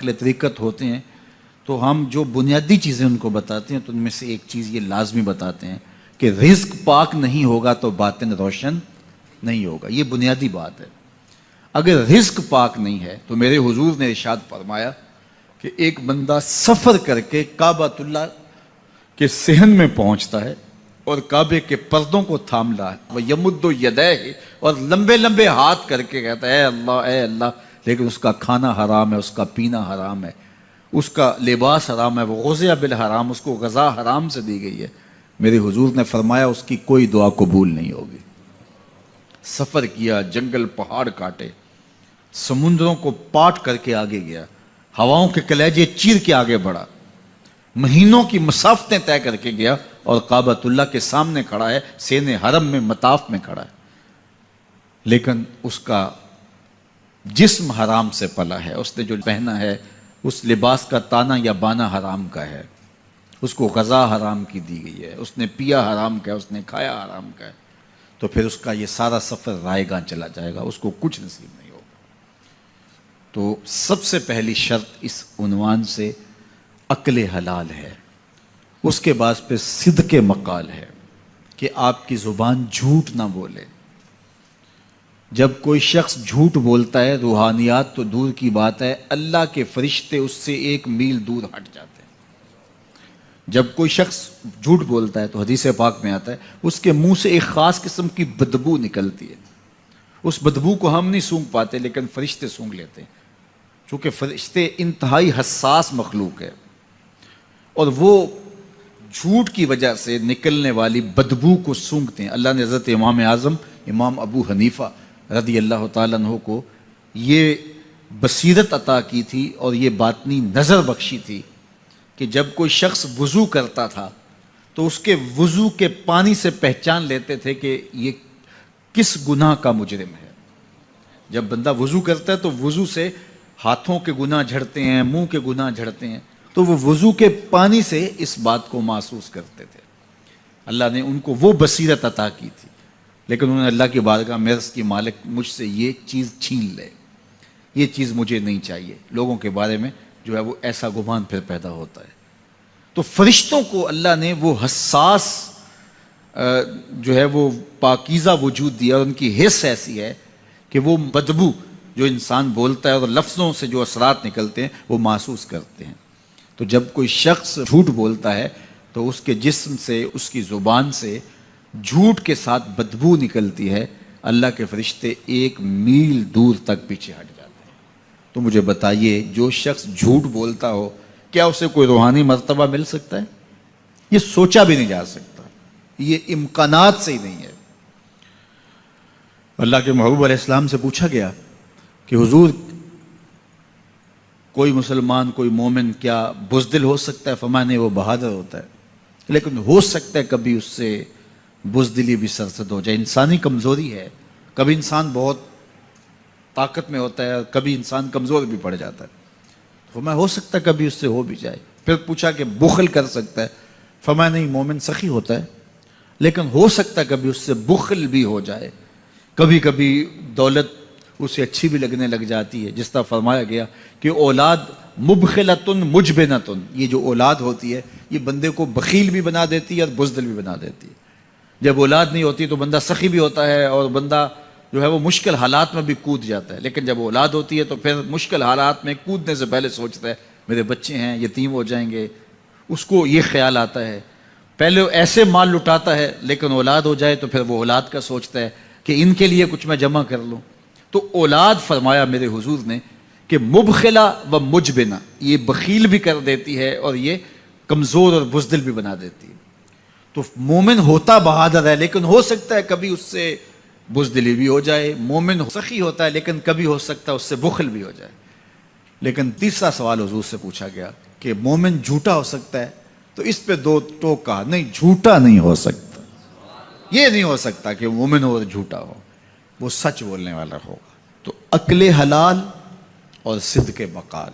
اہل طریقت ہوتے ہیں تو ہم جو بنیادی چیزیں ان کو بتاتے ہیں تو ان میں سے ایک چیز یہ لازمی بتاتے ہیں کہ رزق پاک نہیں ہوگا تو باطن روشن نہیں ہوگا. یہ بنیادی بات ہے. اگر رزق پاک نہیں ہے تو میرے حضور نے ارشاد فرمایا کہ ایک بندہ سفر کر کے کعبۃ اللہ کے صحن میں پہنچتا ہے اور کعبے کے پردوں کو تھام رہا ہے, وَيَمُدُّ يَدَيْهِ, اور لمبے لمبے ہاتھ کر کے کہتا ہے اے اللہ, لیکن اس کا کھانا حرام ہے, اس کا پینا حرام ہے, اس کا لباس حرام ہے, وہ غزیہ بالحرام, اس کو غذا حرام سے دی گئی ہے. میرے حضور نے فرمایا اس کی کوئی دعا قبول نہیں ہوگی. سفر کیا, جنگل پہاڑ کاٹے, سمندروں کو پاٹ کر کے آگے گیا, ہواؤں کے کلیجے چیر کے آگے بڑھا, مہینوں کی مسافتیں طے کر کے گیا اور کعبۃ اللہ کے سامنے کھڑا ہے, سین حرم میں مطاف میں کھڑا ہے, لیکن اس کا جسم حرام سے پلا ہے. اس نے جو پہنا ہے اس لباس کا تانا یا بانا حرام کا ہے, اس کو غذا حرام کی دی گئی ہے, اس نے پیا حرام کا ہے, اس نے کھایا حرام کا ہے, تو پھر اس کا یہ سارا سفر رائے گاں چلا جائے گا, اس کو کچھ نصیب نہیں ہوگا. تو سب سے پہلی شرط اس عنوان سے عقل حلال ہے. اس کے بعد پہ صدق مقال ہے کہ آپ کی زبان جھوٹ نہ بولے. جب کوئی شخص جھوٹ بولتا ہے, روحانیات تو دور کی بات ہے, اللہ کے فرشتے اس سے 1 میل دور ہٹ جاتے ہیں. جب کوئی شخص جھوٹ بولتا ہے تو حدیث پاک میں آتا ہے اس کے منہ سے ایک خاص قسم کی بدبو نکلتی ہے. اس بدبو کو ہم نہیں سونگھ پاتے لیکن فرشتے سونگھ لیتے ہیں, چونکہ فرشتے انتہائی حساس مخلوق ہے اور وہ جھوٹ کی وجہ سے نکلنے والی بدبو کو سونگھتے ہیں. اللہ نے حضرت امام اعظم امام ابو حنیفہ رضی اللہ تعالیٰ عنہ کو یہ بصیرت عطا کی تھی اور یہ باطنی نظر بخشی تھی کہ جب کوئی شخص وضو کرتا تھا تو اس کے وضو کے پانی سے پہچان لیتے تھے کہ یہ کس گناہ کا مجرم ہے. جب بندہ وضو کرتا ہے تو وضو سے ہاتھوں کے گناہ جھڑتے ہیں, منہ کے گناہ جھڑتے ہیں, تو وہ وضو کے پانی سے اس بات کو محسوس کرتے تھے. اللہ نے ان کو وہ بصیرت عطا کی تھی, لیکن انہوں نے اللہ کی بارگاہ میں عرض کی مالک مجھ سے یہ چیز چھین لے, یہ چیز مجھے نہیں چاہیے. لوگوں کے بارے میں جو ہے وہ ایسا گمان پھر پیدا ہوتا ہے. تو فرشتوں کو اللہ نے وہ حساس جو ہے وہ پاکیزہ وجود دیا اور ان کی حس ایسی ہے کہ وہ بدبو جو انسان بولتا ہے اور لفظوں سے جو اثرات نکلتے ہیں وہ محسوس کرتے ہیں. تو جب کوئی شخص جھوٹ بولتا ہے تو اس کے جسم سے, اس کی زبان سے جھوٹ کے ساتھ بدبو نکلتی ہے. اللہ کے فرشتے 1 میل دور تک پیچھے ہٹ جاتے ہیں. تو مجھے بتائیے جو شخص جھوٹ بولتا ہو کیا اسے کوئی روحانی مرتبہ مل سکتا ہے؟ یہ سوچا بھی نہیں جا سکتا, یہ امکانات سے ہی نہیں ہے. اللہ کے محبوب علیہ السلام سے پوچھا گیا کہ حضور کوئی مسلمان کوئی مومن کیا بزدل ہو سکتا ہے؟ فرمایا نہیں, وہ بہادر ہوتا ہے, لیکن ہو سکتا ہے کبھی اس سے بزدلی بھی سرزد ہو جائے. انسانی کمزوری ہے, کبھی انسان بہت طاقت میں ہوتا ہے, کبھی انسان کمزور بھی پڑ جاتا ہے. فرمایا ہو سکتا ہے کبھی اس سے ہو بھی جائے. پھر پوچھا کہ بخل کر سکتا ہے؟ فرمایا نہیں, مومن سخی ہوتا ہے لیکن ہو سکتا ہے کبھی اس سے بخل بھی ہو جائے. کبھی کبھی دولت اسے اچھی بھی لگنے لگ جاتی ہے, جس طرح فرمایا گیا کہ اولاد مبخلتن مجبنتن, یہ جو اولاد ہوتی ہے یہ بندے کو بخیل بھی بنا دیتی ہے اور بزدل بھی بنا دیتی ہے. جب اولاد نہیں ہوتی تو بندہ سخی بھی ہوتا ہے اور بندہ جو ہے وہ مشکل حالات میں بھی کود جاتا ہے, لیکن جب اولاد ہوتی ہے تو پھر مشکل حالات میں کودنے سے پہلے سوچتا ہے میرے بچے ہیں یتیم ہو جائیں گے. اس کو یہ خیال آتا ہے, پہلے ایسے مال لٹاتا ہے لیکن اولاد ہو جائے تو پھر وہ اولاد کا سوچتا ہے کہ ان کے لیے کچھ میں جمع کر لوں. تو اولاد فرمایا میرے حضور نے کہ مبخلہ و مجبنہ, یہ بخیل بھی کر دیتی ہے اور یہ کمزور اور بزدل بھی بنا دیتی ہے. تو مومن ہوتا بہادر ہے لیکن ہو سکتا ہے کبھی اس سے بزدلی بھی ہو جائے. مومن سخی ہوتا ہے لیکن کبھی ہو سکتا ہے اس سے بخل بھی ہو جائے. لیکن تیسرا سوال حضور سے پوچھا گیا کہ مومن جھوٹا ہو سکتا ہے؟ تو اس پہ 2 ٹوک کہا, نہیں جھوٹا نہیں ہو سکتا. یہ نہیں ہو سکتا کہ مومن ہو اور جھوٹا ہو, وہ سچ بولنے والا ہوگا. تو عقل حلال اور صدق مقال.